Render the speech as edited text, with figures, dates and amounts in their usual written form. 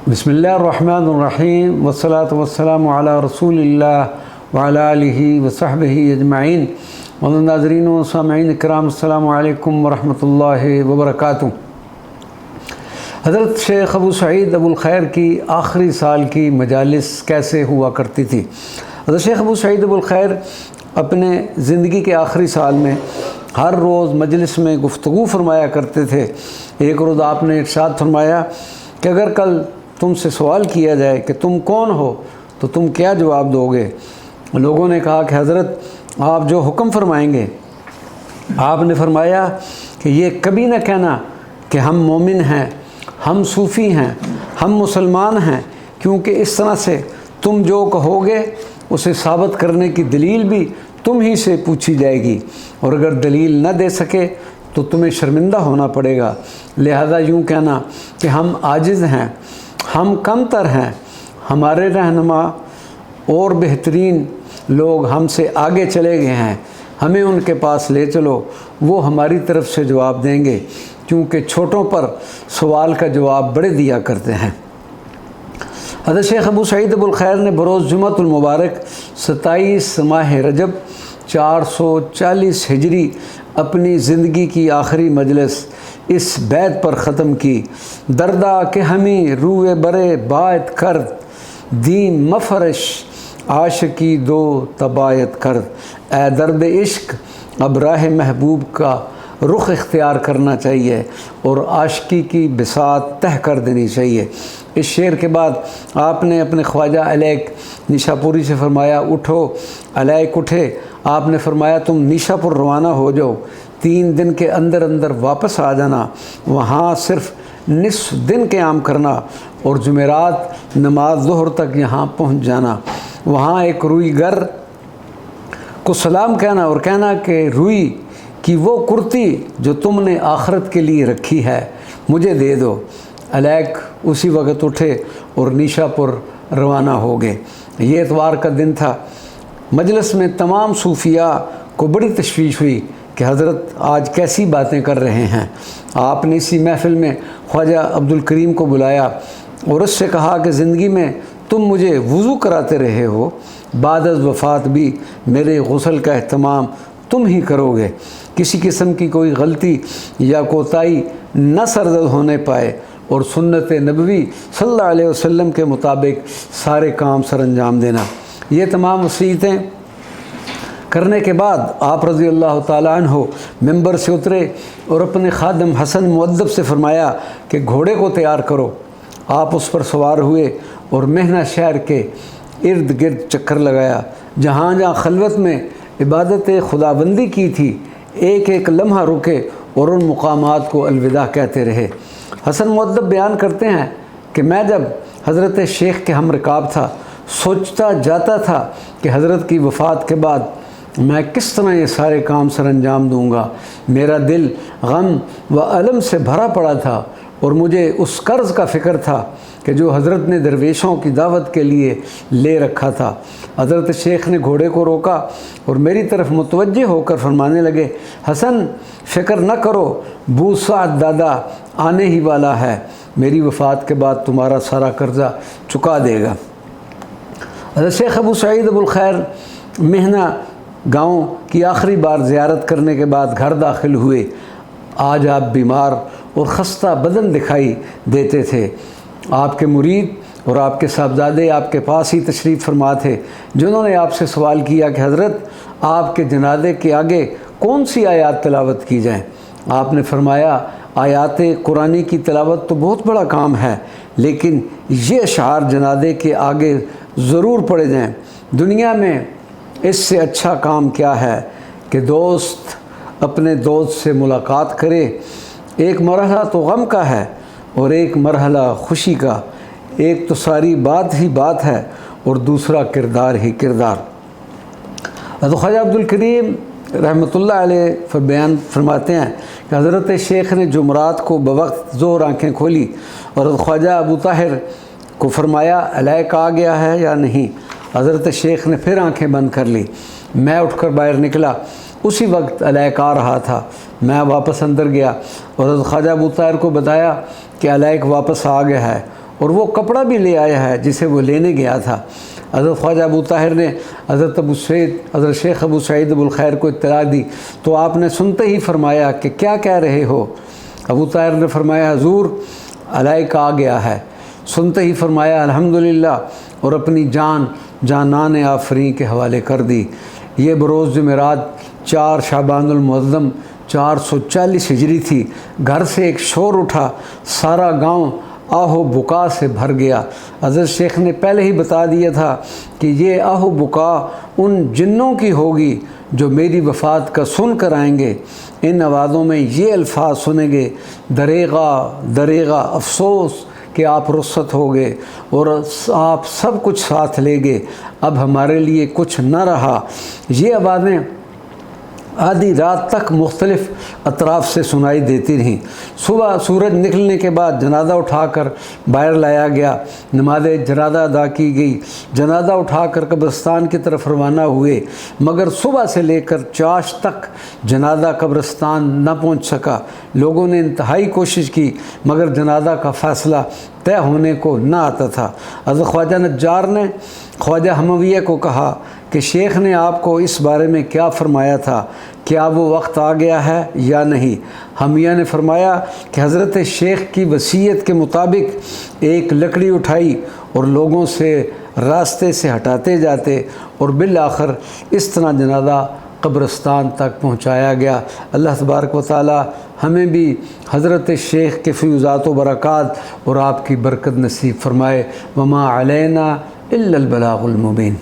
بسم اللہ الرحمن الرحیم والصلاة والسلام علی رسول اللہ وعلی آلہ وصحبہ اجمعین۔ ناظرین و سامعین اکرام، السلام علیکم ورحمۃ اللہ وبرکاتہ۔ حضرت شیخ ابو سعید ابو الخیر کی آخری سال کی مجالس کیسے ہوا کرتی تھی؟ حضرت شیخ ابو سعید ابو الخیر اپنے زندگی کے آخری سال میں ہر روز مجلس میں گفتگو فرمایا کرتے تھے۔ ایک روز آپ نے ارشاد فرمایا کہ اگر کل تم سے سوال کیا جائے کہ تم کون ہو تو تم کیا جواب دو گے؟ لوگوں نے کہا کہ حضرت آپ جو حکم فرمائیں گے۔ آپ نے فرمایا کہ یہ کبھی نہ کہنا کہ ہم مومن ہیں، ہم صوفی ہیں، ہم مسلمان ہیں، کیونکہ اس طرح سے تم جو کہو گے اسے ثابت کرنے کی دلیل بھی تم ہی سے پوچھی جائے گی، اور اگر دلیل نہ دے سکے تو تمہیں شرمندہ ہونا پڑے گا۔ لہذا یوں کہنا کہ ہم عاجز ہیں، ہم کم تر ہیں، ہمارے رہنما اور بہترین لوگ ہم سے آگے چلے گئے ہیں، ہمیں ان کے پاس لے چلو، وہ ہماری طرف سے جواب دیں گے، کیونکہ چھوٹوں پر سوال کا جواب بڑے دیا کرتے ہیں۔ حضرت شیخ ابو سعید ابو الخیر نے بروز جمعۃ المبارک 27 ماہ رجب 440 ہجری اپنی زندگی کی آخری مجلس اس بیت پر ختم کی: دردا کہ ہمیں روئے برے باعت کرد، دین مفرش عاشقی دو تبایت کرد۔ اے درد عشق، اب راہ محبوب کا رخ اختیار کرنا چاہیے اور عاشقی کی بساط تہہ کر دینی چاہیے۔ اس شعر کے بعد آپ نے اپنے خواجہ علیک نیشاپوری سے فرمایا: اٹھو۔ علیک اٹھے۔ آپ نے فرمایا: تم نیشاپور روانہ ہو جاؤ، 3 دن کے اندر اندر واپس آ جانا، وہاں صرف نصف دن قیام کرنا اور جمعرات نماز ظہر تک یہاں پہنچ جانا۔ وہاں ایک روئی گر کو سلام کہنا اور کہنا کہ روئی کی وہ کرتی جو تم نے آخرت کے لیے رکھی ہے مجھے دے دو۔ علیک اسی وقت اٹھے اور نیشاپور روانہ ہو گئے۔ یہ اتوار کا دن تھا۔ مجلس میں تمام صوفیاء کو بڑی تشویش ہوئی کہ حضرت آج کیسی باتیں کر رہے ہیں۔ آپ نے اسی محفل میں خواجہ عبد الکریم کو بلایا اور اس سے کہا کہ زندگی میں تم مجھے وضو کراتے رہے ہو، بعد از وفات بھی میرے غسل کا اہتمام تم ہی کرو گے، کسی قسم کی کوئی غلطی یا کوتاہی نہ سرزد ہونے پائے، اور سنت نبوی صلی اللہ علیہ وسلم کے مطابق سارے کام سر انجام دینا۔ یہ تمام وصیتیں کرنے کے بعد آپ رضی اللہ تعالیٰ عنہ ممبر سے اترے اور اپنے خادم حسن مؤدب سے فرمایا کہ گھوڑے کو تیار کرو۔ آپ اس پر سوار ہوئے اور مہنہ شہر کے ارد گرد چکر لگایا، جہاں جہاں خلوت میں عبادت خداوندی کی تھی، ایک ایک لمحہ رکے اور ان مقامات کو الوداع کہتے رہے۔ حسن مؤدب بیان کرتے ہیں کہ میں جب حضرت شیخ کے ہم رکاب تھا، سوچتا جاتا تھا کہ حضرت کی وفات کے بعد میں کس طرح یہ سارے کام سر انجام دوں گا۔ میرا دل غم و الم سے بھرا پڑا تھا اور مجھے اس قرض کا فکر تھا کہ جو حضرت نے درویشوں کی دعوت کے لیے لے رکھا تھا۔ حضرت شیخ نے گھوڑے کو روکا اور میری طرف متوجہ ہو کر فرمانے لگے: حسن، فکر نہ کرو، بو سعد دادا آنے ہی والا ہے، میری وفات کے بعد تمہارا سارا قرضہ چکا دے گا۔ حضرت شیخ ابو سعید ابو الخیر مہنہ گاؤں کی آخری بار زیارت کرنے کے بعد گھر داخل ہوئے۔ آج آپ بیمار اور خستہ بدن دکھائی دیتے تھے۔ آپ کے مرید اور آپ کے صاحبزادے آپ کے پاس ہی تشریف فرما تھے، جنہوں نے آپ سے سوال کیا کہ حضرت آپ کے جنازے کے آگے کون سی آیات تلاوت کی جائیں؟ آپ نے فرمایا: آیات قرآنی کی تلاوت تو بہت بڑا کام ہے، لیکن یہ اشعار جنازے کے آگے ضرور پڑھے جائیں۔ دنیا میں اس سے اچھا کام کیا ہے کہ دوست اپنے دوست سے ملاقات کرے۔ ایک مرحلہ تو غم کا ہے اور ایک مرحلہ خوشی کا، ایک تو ساری بات ہی بات ہے اور دوسرا کردار ہی کردار۔ حضرت خواجہ عبد الکریم رحمۃ اللہ علیہ بیان فرماتے ہیں کہ حضرت شیخ نے جمعرات کو بوقت ظہر آنکھیں کھولی اور حضرت خواجہ ابو طاہر کو فرمایا: علیک آ گیا ہے یا نہیں؟ حضرت شیخ نے پھر آنکھیں بند کر لی۔ میں اٹھ کر باہر نکلا، اسی وقت علیک آ رہا تھا۔ میں واپس اندر گیا اور حضرت خواجہ ابو طاہر کو بتایا کہ علیک واپس آ گیا ہے، اور وہ کپڑا بھی لے آیا ہے جسے وہ لینے گیا تھا۔ حضرت خواجہ ابو طاہر نے حضرت شیخ ابو سعید ابو الخیر کو اطلاع دی تو آپ نے سنتے ہی فرمایا کہ کیا کہہ رہے ہو؟ ابو طاہر نے فرمایا حضور علائق آ گیا ہے۔ سنتے ہی فرمایا الحمدللہ، اور اپنی جانان آفرین کے حوالے کر دی۔ یہ بروز جمعرات 4 شعبان المعظم 440 ہجری تھی۔ گھر سے ایک شور اٹھا، سارا گاؤں آہو بکا سے بھر گیا۔ حضرت شیخ نے پہلے ہی بتا دیا تھا کہ یہ آہو بکا ان جنوں کی ہوگی جو میری وفات کا سن کر آئیں گے۔ ان آوازوں میں یہ الفاظ سنیں گے، دریغا دریغا افسوس کہ آپ رخصت ہو گئے اور آپ سب کچھ ساتھ لے گئے، اب ہمارے لیے کچھ نہ رہا۔ یہ آوازیں آدھی رات تک مختلف اطراف سے سنائی دیتی رہیں۔ صبح سورج نکلنے کے بعد جنازہ اٹھا کر باہر لایا گیا، نماز جنازہ ادا کی گئی، جنازہ اٹھا کر قبرستان کی طرف روانہ ہوئے، مگر صبح سے لے کر چاش تک جنازہ قبرستان نہ پہنچ سکا۔ لوگوں نے انتہائی کوشش کی مگر جنازہ کا فیصلہ طے ہونے کو نہ آتا تھا۔ حضرت خواجہ نجار نے خواجہ حمویہ کو کہا کہ شیخ نے آپ کو اس بارے میں کیا فرمایا تھا، کیا وہ وقت آ گیا ہے یا نہیں؟ حمویہ نے فرمایا کہ حضرت شیخ کی وصیت کے مطابق ایک لکڑی اٹھائی اور لوگوں سے راستے سے ہٹاتے جاتے اور بالآخر اس طرح جنازہ قبرستان تک پہنچایا گیا۔ اللہ تبارک و تعالی ہمیں بھی حضرت شیخ کے فیوزات و برکات اور آپ کی برکت نصیب فرمائے۔ وما علینا الا البلاغ المبین۔